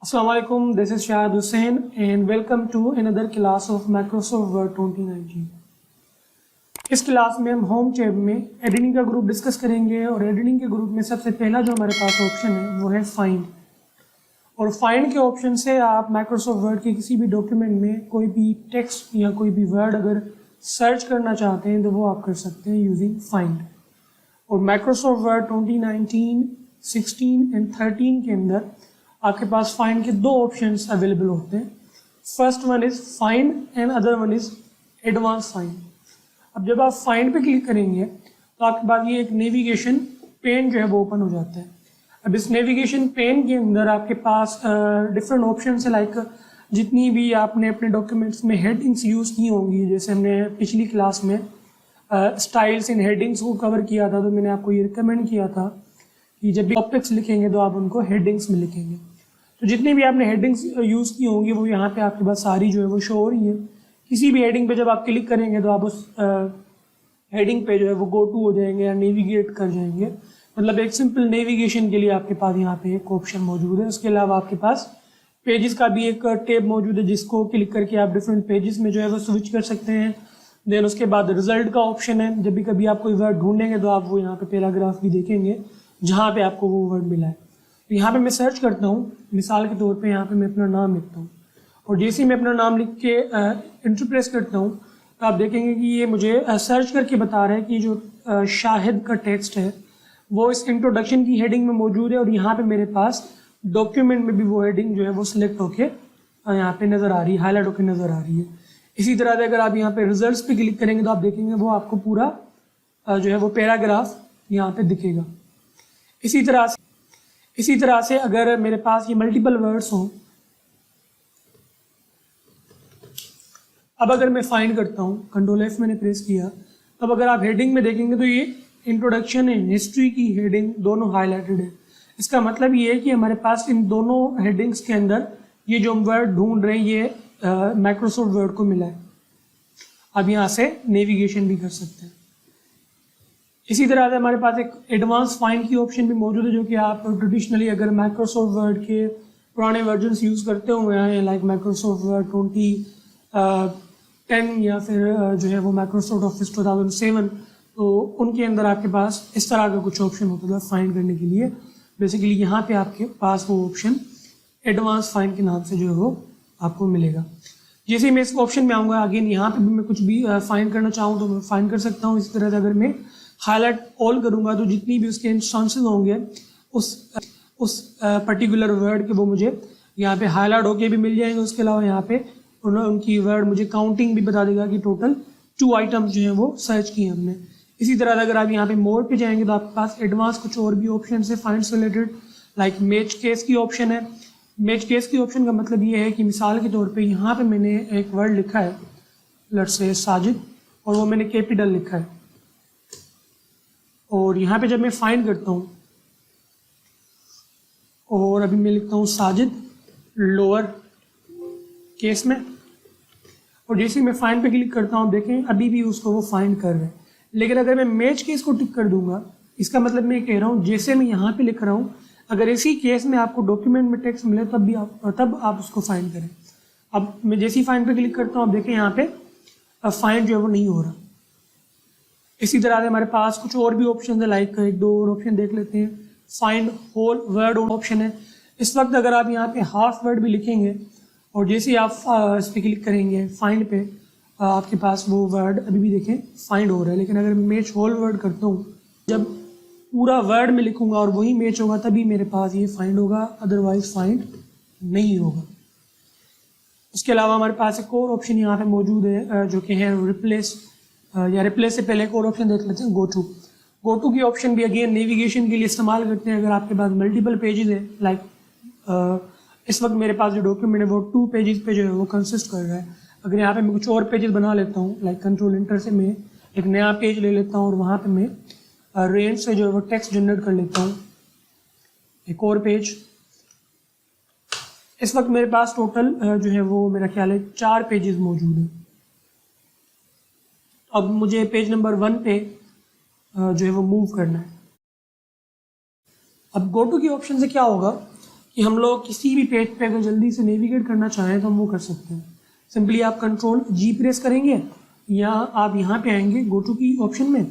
Assalamu alaikum, this is Shahid Hussain and welcome to another class of Microsoft Word 2019। इस class में हम home tab में editing का group discuss करेंगे और एडिटिंग के ग्रुप में सबसे पहला जो हमारे पास ऑप्शन है वो है फाइंड। और फाइंड के ऑप्शन से आप माइक्रोसॉफ्ट वर्ड के किसी भी डॉक्यूमेंट में कोई भी टेक्स्ट या कोई भी वर्ड अगर सर्च करना चाहते हैं तो वो आप कर सकते हैं यूजिंग फाइंड। और माइक्रोसॉफ्ट वर्ड 2019, 16 एंड 13 के अंदर आपके पास फाइंड के दो ऑप्शंस अवेलेबल होते हैं। First one is find and other one is advance find. अब जब आप फाइंड पे क्लिक करेंगे तो आपके पास ये एक नेविगेशन पेन जो है वो ओपन हो जाता है। अब इस नेविगेशन पेन के अंदर आपके पास डिफरेंट ऑप्शन है, लाइक जितनी भी आपने अपने डॉक्यूमेंट्स में हेडिंग्स यूज़ की होंगी, जैसे हमने पिछली क्लास में स्टाइल्स इन हेडिंग्स को कवर किया था, तो मैंने आपको ये रिकमेंड किया था कि जब भी टॉपिक्स लिखेंगे तो आप उनको हेडिंग्स में लिखेंगे। तो जितनी भी आपने हेडिंग्स यूज़ की होंगी वो यहाँ पे आपके पास सारी जो है वो शो हो रही है। किसी भी हेडिंग पे जब आप क्लिक करेंगे तो आप उस हेडिंग पे जो है वो गो टू हो जाएंगे या नेविगेट कर जाएंगे। मतलब एक सिंपल नेविगेशन के लिए आपके पास यहाँ पे एक ऑप्शन मौजूद है। उसके अलावा आपके पास पेजेस का भी एक टैब मौजूद है जिसको क्लिक करके आप डिफरेंट पेजेस में जो है वो स्विच कर सकते हैं। देन उसके बाद रिजल्ट का ऑप्शन है, जब भी कभी आप कोई वर्ड ढूंढेंगे तो आप वो यहाँ पे पैराग्राफ भी देखेंगे जहाँ पे आपको वो वर्ड मिला है। तो यहाँ पे मैं सर्च करता हूँ, मिसाल के तौर पे यहाँ पे मैं अपना नाम लिखता हूँ और जैसे ही मैं अपना नाम लिख के इंटर प्रेस करता हूँ तो आप देखेंगे कि ये मुझे सर्च करके बता रहा है कि जो शाहिद का टेक्स्ट है वो इस इंट्रोडक्शन की हेडिंग में मौजूद है और यहाँ पे मेरे पास डॉक्यूमेंट में भी वो हेडिंग जो है वो सिलेक्ट होके यहाँ पे नज़र आ रही है, हाईलाइट होकर नज़र आ रही है। इसी तरह से अगर आप यहाँ पे रिजल्ट्स पे क्लिक करेंगे तो आप देखेंगे वो आपको पूरा जो है वो पैराग्राफ यहाँ पे दिखेगा। इसी तरह से अगर मेरे पास ये मल्टीपल वर्ड्स हों, अब अगर मैं फाइंड करता हूँ, कंट्रोल F मैंने प्रेस किया, तब अगर आप हेडिंग में देखेंगे तो ये इंट्रोडक्शन एंड हिस्ट्री की हेडिंग दोनों हाईलाइटेड है। इसका मतलब ये है कि हमारे पास इन दोनों हेडिंग्स के अंदर ये जो हम वर्ड ढूंढ रहे हैं ये माइक्रोसॉफ्ट वर्ड को मिला है। अब यहाँ से नेविगेशन भी कर सकते हैं। इसी तरह से हमारे पास एक एडवांस फाइंड की ऑप्शन भी मौजूद है जो कि आप ट्रेडिशनली अगर माइक्रोसॉफ्ट वर्ड के पुराने वर्जन्स यूज़ करते हुए हैं, लाइक माइक्रोसॉफ्ट वर्ड 2010 या फिर जो है वो माइक्रोसॉफ्ट ऑफिस 2007, तो उनके अंदर आपके पास इस तरह का कुछ ऑप्शन होता था फाइंड करने के लिए। बेसिकली यहाँ पे आपके पास वो ऑप्शन एडवांस फाइंड के नाम से जो है वो आपको मिलेगा। जैसे मैं इस ऑप्शन में आऊँगा, अगेन यहाँ पे भी मैं कुछ भी फाइंड करना चाहूँ तो मैं फाइंड कर सकता हूँ। इसी तरह से अगर मैं हाईलाइट ऑल करूँगा तो जितनी भी उसके इंस्टांसेस होंगे उस पर्टिकुलर वर्ड के वो मुझे यहाँ पे हाईलाइट होके भी मिल जाएंगे। उसके अलावा यहाँ पे उनकी वर्ड मुझे काउंटिंग भी बता देगा कि टोटल 2 आइटम्स जो हैं वो सर्च किए हमने। इसी तरह से अगर आप यहाँ पे मोर पे जाएंगे तो आपके पास एडवांस कुछ और भी ऑप्शन है फाइंड से रिलेटेड, लाइक मैच केस की ऑप्शन है। मैच केस की ऑप्शन का मतलब ये है कि मिसाल के तौर पे यहाँ पे मैंने एक वर्ड लिखा है, लेट्स से साजिद, और वो मैंने कैपिटल लिखा है, और यहाँ पे जब मैं फाइंड करता हूँ और अभी मैं लिखता हूँ साजिद लोअर केस में, और जैसे ही मैं फाइंड पे क्लिक करता हूँ देखें अभी भी उसको वो फाइंड कर रहे हैं। लेकिन अगर मैं मैच केस को टिक कर दूंगा, इसका मतलब मैं कह रहा हूँ जैसे मैं यहाँ पे लिख रहा हूँ अगर इसी केस में आपको डॉक्यूमेंट में टेक्स्ट मिले तब आप उसको फाइंड करें। अब मैं जैसे ही फाइंड पे क्लिक करता हूँ, अब देखें यहाँ पे फाइंड जो है वो नहीं हो रहा। इसी तरह से हमारे पास कुछ और भी ऑप्शन है, लाइक एक दो और ऑप्शन देख लेते हैं। फाइंड होल वर्ड ऑप्शन है। इस वक्त अगर आप यहाँ पे हाफ वर्ड भी लिखेंगे और जैसे ही आप इस पर क्लिक करेंगे फाइंड पे, आपके पास वो वर्ड अभी भी देखें फाइंड हो रहा है। लेकिन अगर मैच होल वर्ड करता हूँ, जब पूरा वर्ड में लिखूंगा और वही मैच होगा तभी मेरे पास ये फाइंड होगा, अदरवाइज फाइंड नहीं होगा। उसके अलावा हमारे पास एक और ऑप्शन यहाँ पे मौजूद है जो कि है रिप्लेस, या रिप्लेस से पहले एक और ऑप्शन देख लेते हैं, गो टू की ऑप्शन भी अगेन नेविगेशन के लिए इस्तेमाल करते हैं। अगर आपके पास मल्टीपल पेजेस है, लाइक इस वक्त मेरे पास जो डॉक्यूमेंट है वो 2 पेजेस पे जो है वो कंसिस्ट कर रहा है। अगर यहाँ पे मैं कुछ और पेजेस बना लेता हूँ, लाइक कंट्रोल इंटर से मैं एक नया पेज ले लेता हूँ और वहाँ पे मैं रेंज से जो है वो टेक्स्ट जनरेट कर लेता हूँ, एक और पेज। इस वक्त मेरे पास टोटल जो है वो मेरा ख्याल है 4 पेजेस मौजूद हैं। अब मुझे पेज नंबर 1 पे जो है वो मूव करना है। अब गो टू की ऑप्शन से क्या होगा कि हम लोग किसी भी पेज पे अगर जल्दी से नेविगेट करना चाहें तो हम वो कर सकते हैं। सिंपली आप कंट्रोल जी प्रेस करेंगे या आप यहाँ पे आएंगे गो टू की ऑप्शन में,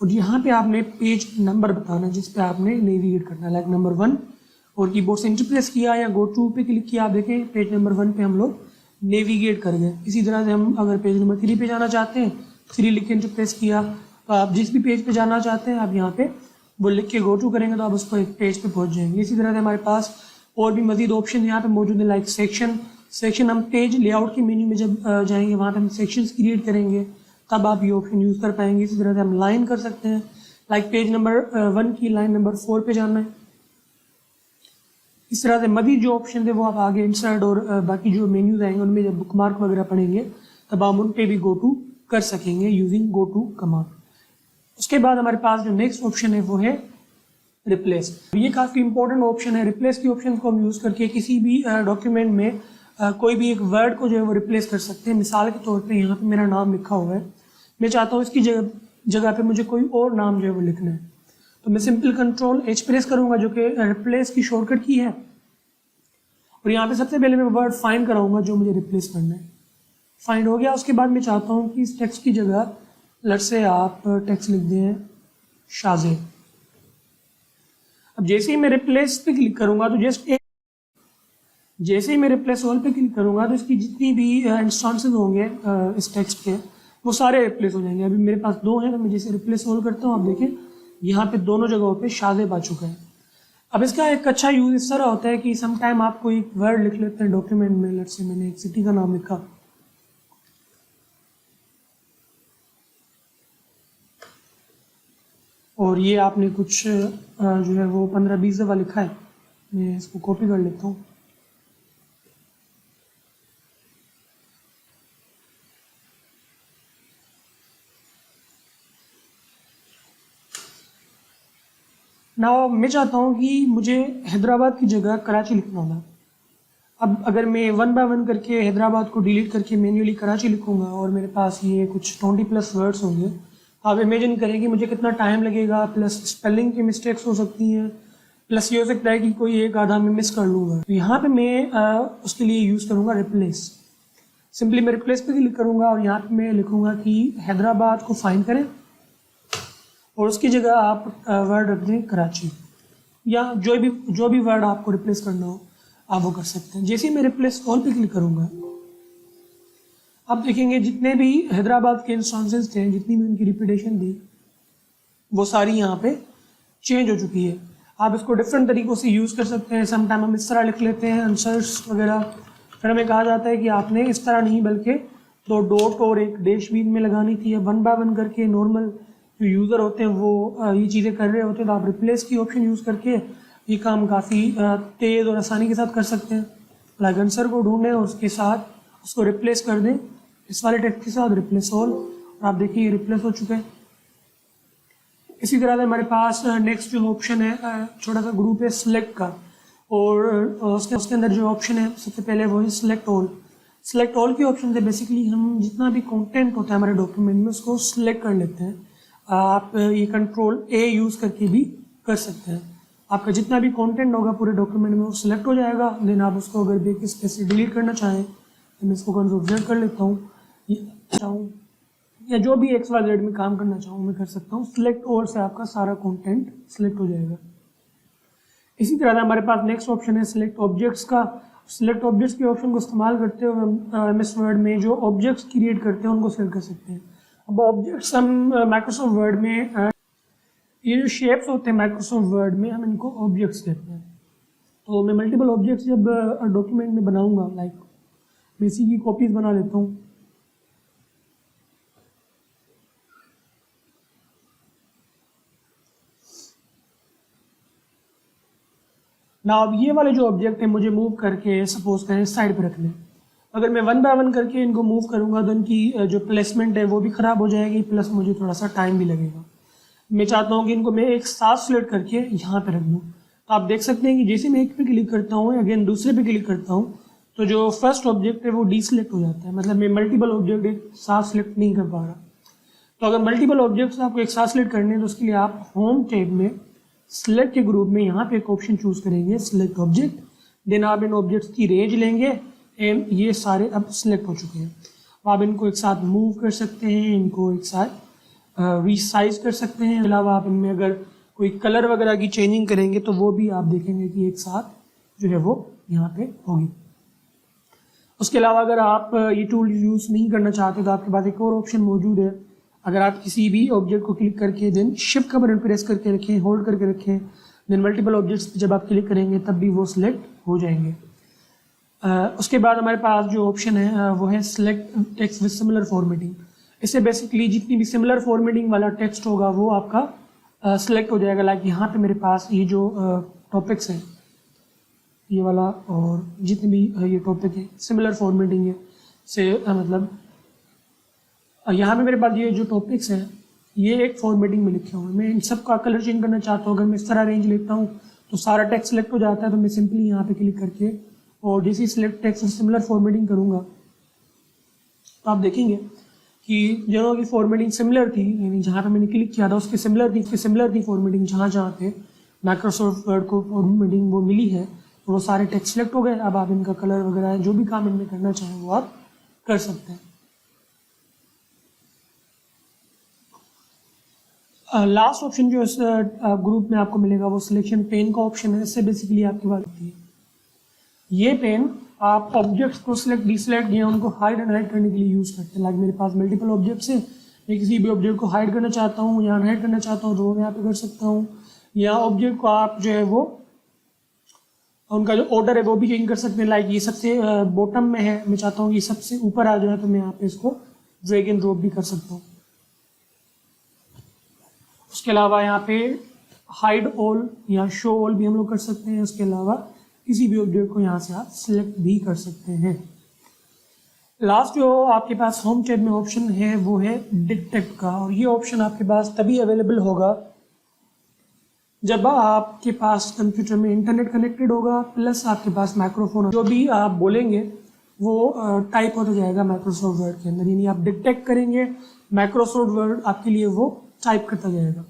और यहाँ पे आपने पेज नंबर बताना जिस पे आपने नेविगेट करना है, लाइक नंबर 1, और कीबोर्ड से एंटर प्रेस किया या गो टू पे क्लिक किया, आप देखें पेज नंबर 1 पे हम लोग नेविगेट कर गए। इसी तरह से हम अगर पेज नंबर 3 पे जाना चाहते हैं, 3 लिख के एंटर प्रेस किया, तो आप जिस भी पेज पे जाना चाहते हैं आप यहाँ पे वो लिख के गो टू करेंगे तो आप उसको एक पेज पे पहुँच जाएंगे। इसी तरह से हमारे पास और भी मजीद ऑप्शन यहाँ पे मौजूद है, लाइक सेक्शन हम पेज लेआउट के मेन्यू में जब जाएंगे वहाँ पे हम सेक्शंस क्रिएट करेंगे तब आप ये ऑप्शन यूज़ कर पाएंगे। इसी तरह से हम लाइन कर सकते हैं, लाइक पेज नंबर 1 की लाइन नंबर 4 पे जाना है। इस तरह से मजीद जो ऑप्शन थे वो आप आगे इंसर्ट और बाकी जो मेन्यूज आएंगे उनमें जब बुकमार्क वगैरह पढ़ेंगे तब आप उन पे भी गो टू कर सकेंगे यूजिंग गो टू कमांड। उसके बाद हमारे पास जो नेक्स्ट ऑप्शन है वो है रिप्लेस। ये काफ़ी इंपॉर्टेंट ऑप्शन है। रिप्लेस की ऑप्शन को हम यूज़ करके किसी भी डॉक्यूमेंट में कोई भी एक वर्ड को जो है वो रिप्लेस कर सकते हैं। मिसाल के तौर पे यहाँ पे मेरा नाम लिखा हुआ है, मैं चाहता हूँ इसकी जगह पे मुझे कोई और नाम जो है वो लिखना है, तो मैं सिंपल कंट्रोल एच प्रेस करूँगा जो कि रिप्लेस की शॉर्टकट की है, और यहाँ पे सबसे पहले मैं वर्ड फाइंड कराऊंगा जो मुझे रिप्लेस करना है। फाइंड हो गया। उसके बाद मैं चाहता हूँ कि इस टेक्स्ट की जगह लेट्स से आप टेक्स्ट लिख दें शाज़े। अब जैसे ही मैं रिप्लेस पे क्लिक करूंगा तो जैसे ही मैं रिप्लेस ऑल पे क्लिक करूंगा तो इसकी जितनी भी इंस्टांसेस होंगे इस टेक्स्ट के वो सारे रिप्लेस हो जाएंगे। अभी मेरे पास 2 हैं तो मैं जैसे रिप्लेस ऑल करता हूँ, आप देखें यहाँ पे दोनों जगहों पे शाज़ेब आ चुका है। अब इसका एक अच्छा यूज़ इस तरह होता है कि सम टाइम आप कोई वर्ड लिख लेते हैं डॉक्यूमेंट में, लेट्स से मैंने एक सिटी का नाम लिखा, और ये आपने कुछ जो है वो 15-20 दफ़ा लिखा है, मैं इसको कॉपी कर लेता हूँ। ना मैं चाहता हूँ कि मुझे हैदराबाद की जगह कराची लिखना होगा। अब अगर मैं 1 बाय 1 करके हैदराबाद को डिलीट करके मैन्युअली कराची लिखूँगा और मेरे पास ये कुछ 20+ वर्ड्स होंगे, आप इमेजिन करें कि मुझे कितना टाइम लगेगा, प्लस स्पेलिंग की मिस्टेक्स हो सकती हैं, प्लस ये हो सकता है कि कोई एक आधा मैं मिस कर लूँगा। तो यहाँ पे मैं उसके लिए यूज़ करूँगा रिप्लेस। सिंपली मैं रिप्लेस पे क्लिक करूँगा और यहाँ पे मैं लिखूँगा कि हैदराबाद को फाइंड करें और उसकी जगह आप वर्ड रख दें कराची, या जो भी वर्ड आपको रिप्लेस करना हो आप वो कर सकते हैं। जैसे ही मैं रिप्लेस ऑल पे क्लिक करूँगा आप देखेंगे जितने भी हैदराबाद के इंस्टांसेस थे, जितनी भी उनकी रिपीटेशन थी, वो सारी यहाँ पे चेंज हो चुकी है। आप इसको डिफरेंट तरीक़ों से यूज़ कर सकते हैं। समटाइम हम इस तरह लिख लेते हैं आंसर्स वगैरह, फिर हमें कहा जाता है कि आपने इस तरह नहीं बल्कि 2 डॉट और एक डैश बीच में लगानी थी, या 1 बाय 1 करके नॉर्मल जो यूज़र होते हैं वो ये चीज़ें कर रहे होते हैं, तो आप रिप्लेस की ऑप्शन यूज़ करके ये काम काफ़ी तेज़ और आसानी के साथ कर सकते हैं। लाइक आंसर को ढूंढें और उसके साथ उसको रिप्लेस कर दें इस वाले टेक्स्ट के साथ, रिप्लेस ऑल, और आप देखिए ये रिप्लेस हो चुका है। इसी तरह से हमारे पास नेक्स्ट जो ऑप्शन है छोटा सा ग्रुप है सिलेक्ट का, और उसके अंदर जो ऑप्शन है सबसे पहले वो है सिलेक्ट ऑल। सिलेक्ट ऑल की ऑप्शन से बेसिकली हम जितना भी कंटेंट होता है हमारे डॉक्यूमेंट में उसको सिलेक्ट कर लेते हैं। आप ये कंट्रोल ए यूज़ करके भी कर सकते हैं। आपका जितना भी कंटेंट होगा पूरे डॉक्यूमेंट में वो सिलेक्ट हो जाएगा। देन आप उसको अगर बेक स्पेस से डिलीट करना चाहें तो मैं इसको कंट्रोल Z कर लेता हूँ, या जो भी XYZ में काम करना चाहूँ मैं कर सकता हूँ। सिलेक्ट ऑल से आपका सारा कंटेंट सिलेक्ट हो जाएगा। इसी तरह से हमारे पास नेक्स्ट ऑप्शन है सिलेक्ट ऑब्जेक्ट्स का। सिलेक्ट ऑब्जेक्ट्स के ऑप्शन को इस्तेमाल करते हुए हम MS वर्ड में जो ऑब्जेक्ट्स क्रिएट करते हैं उनको सिलेक्ट कर सकते हैं। अब ऑब्जेक्ट्स हम माइक्रोसॉफ्ट वर्ड में ये जो शेप्स होते हैं माइक्रोसॉफ्ट वर्ड में हम इनको ऑब्जेक्ट्स कहते हैं। तो मैं मल्टीपल ऑब्जेक्ट्स जब डॉक्यूमेंट में बनाऊंगा, लाइक मैं इसी की कॉपीज बना लेता हूँ। ना अब ये वाले जो ऑब्जेक्ट है मुझे मूव करके सपोज करें साइड पे रख लें। अगर मैं 1 बाय 1 करके इनको मूव करूँगा तो इनकी जो प्लेसमेंट है वो भी ख़राब हो जाएगी, प्लस मुझे थोड़ा सा टाइम भी लगेगा। मैं चाहता हूँ कि इनको मैं एक साथ सिलेक्ट करके यहाँ पे रख दूँ। तो आप देख सकते हैं कि जैसे मैं एक पे क्लिक करता हूँ अगेन दूसरे पे क्लिक करता हूँ तो जो फर्स्ट ऑब्जेक्ट है वो डीसिलेक्ट हो जाता है, मतलब मैं मल्टीपल ऑब्जेक्ट एक साथ सिलेक्ट नहीं कर पा रहा। तो अगर मल्टीपल ऑब्जेक्ट्स आपको एक साथ सिलेक्ट करने हैं तो उसके लिए आप होम टैब में सिलेक्ट के ग्रुप में यहाँ पे एक ऑप्शन चूज़ करेंगे सिलेक्ट ऑब्जेक्ट। देन आप इन ऑब्जेक्ट्स की रेंज लेंगे एंड ये सारे अब सिलेक्ट हो चुके हैं। आप इनको एक साथ मूव कर सकते हैं, इनको एक साथ रीसाइज कर सकते हैं। अलावा आप इनमें अगर कोई कलर वगैरह की चेंजिंग करेंगे तो वो भी आप देखेंगे कि एक साथ जो है वो यहाँ पे होगी। उसके अलावा अगर आप ये टूल यूज़ नहीं करना चाहते तो आपके पास एक और ऑप्शन मौजूद है। अगर आप किसी भी ऑब्जेक्ट को क्लिक करके देन शिफ्ट का बटन प्रेस करके रखें, होल्ड करके रखें, देन मल्टीपल ऑब्जेक्ट्स जब आप क्लिक करेंगे तब भी वो सिलेक्ट हो जाएंगे। उसके बाद हमारे पास जो ऑप्शन है वो है select text with similar formatting. इससे बेसिकली जितनी भी सिमिलर फॉर्मेटिंग वाला टेक्स्ट होगा वो आपका सिलेक्ट हो जाएगा। लाइक यहाँ पे मेरे पास ये जो टॉपिक्स हैं ये वाला और जितने भी ये टॉपिक है सिमिलर फॉर्मेटिंग है से मतलब यहाँ पे मेरे पास ये जो टॉपिक्स हैं ये एक फॉर्मेटिंग में लिखे हुए हैं। मैं इन सब का कलर चेंज करना चाहता हूँ। अगर मैं इस तरह रेंज लेता हूँ तो सारा टेक्स्ट सिलेक्ट हो जाता है। तो मैं सिंपली यहाँ पे क्लिक करके और जैसे सिलेक्ट टेक्स्ट सिमिलर फॉर्मेटिंग करूँगा तो आप देखेंगे कि दोनों की फॉर्मेटिंग सिमिलर थी, यानी जहाँ पे मैंने क्लिक किया था उसकी सिमिलर थी फॉर्मेटिंग। जहाँ पे माइक्रोसॉफ्ट वर्ड को फॉर्मेटिंग वो मिली है तो वो सारे टेक्स्ट सिलेक्ट हो गए। अब आप इनका कलर वगैरह जो भी काम इनमें करना चाहें वो आप कर सकते हैं। लास्ट ऑप्शन जो इस ग्रुप में आपको मिलेगा वो सिलेक्शन पेन का ऑप्शन है। इससे बेसिकली आपकी बात होती है ये पेन आप ऑब्जेक्ट्स को सिलेक्ट डिसलेक्ट या उनको हाइड एंड हाइड करने के लिए यूज़ करते हैं। लाइक मेरे पास मल्टीपल ऑब्जेक्ट्स हैं, मैं किसी भी ऑब्जेक्ट को हाइड करना चाहता हूँ या अनहाइड करना चाहता हूँ तो वो मैं यहाँ पे कर सकता हूँ। या ऑब्जेक्ट को आप जो है वो उनका जो ऑर्डर है वो भी चेंज कर सकते हैं। लाइक ये सबसे बॉटम में है, मैं चाहता हूँ ये सबसे ऊपर आ जाए तो मैं यहाँ पे इसको ड्रैग एंड ड्रॉप भी कर सकता हूँ। उसके अलावा यहाँ पे हाइड ऑल या शो ऑल भी हम लोग कर सकते हैं। उसके अलावा किसी भी ऑब्जेक्ट को यहाँ से आप सिलेक्ट भी कर सकते हैं। लास्ट जो आपके पास होम टैब में ऑप्शन है वो है डिटेक्ट का, और ये ऑप्शन आपके पास तभी अवेलेबल होगा जब आपके पास कंप्यूटर में इंटरनेट कनेक्टेड होगा प्लस आपके पास माइक्रोफोन। जो भी आप बोलेंगे वो टाइप होता जाएगा माइक्रोसॉफ्ट वर्ड के अंदर, यानी आप डिटेक्ट करेंगे माइक्रोसॉफ्ट वर्ड आपके लिए वो टाइप करता जाएगा।